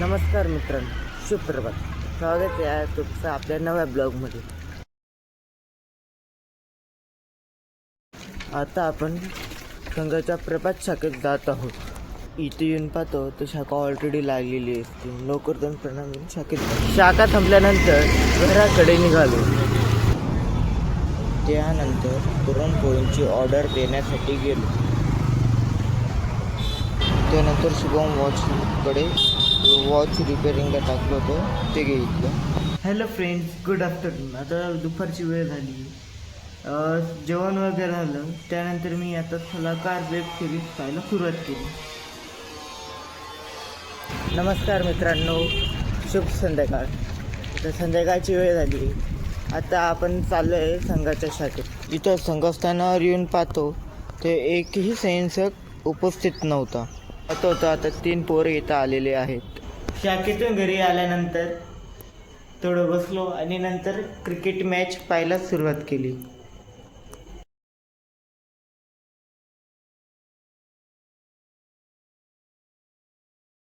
नमस्कार मित्रांनो, सुप्रभात. स्वागत आहे तुमचं आपल्या नव्या ब्लॉगमध्ये. आता आपण संघाच्या प्रभात शाखेत जात आहोत. इथे येऊन पाहतो तर शाखा ऑलरेडी लागलेली असते. लवकर जाऊन प्रणाम शाखेत. शाखा संपल्यानंतर घराकडे निघालो. त्यानंतर पुरणपोळींची ऑर्डर देण्यासाठी गेलो. त्यानंतर शुभम वॉचकडे वॉच रिपेअरिंगला टाकलं होतं, ते घेतलं. Hello friends, good afternoon. आता दुपारची वेळ झाली. जेवण वगैरे झालं. त्यानंतर मी आता सलाकार वेब सिरीज पाहायला सुरुवात केली. नमस्कार मित्रांनो, शुभ संध्याकाळ. आता संध्याकाळची वेळ झाली. आता आपण चाललो आहे संघाच्या शाखेत. इथं संघस्थानावर येऊन पाहतो ते एकही संयोजक उपस्थित नव्हता. आता 3 पोरं इथं आलेले आहेत. शाखेतून घरी आल्यानंतर थोडं बसलो आणि नंतर क्रिकेट मॅच पाहायला सुरुवात केली.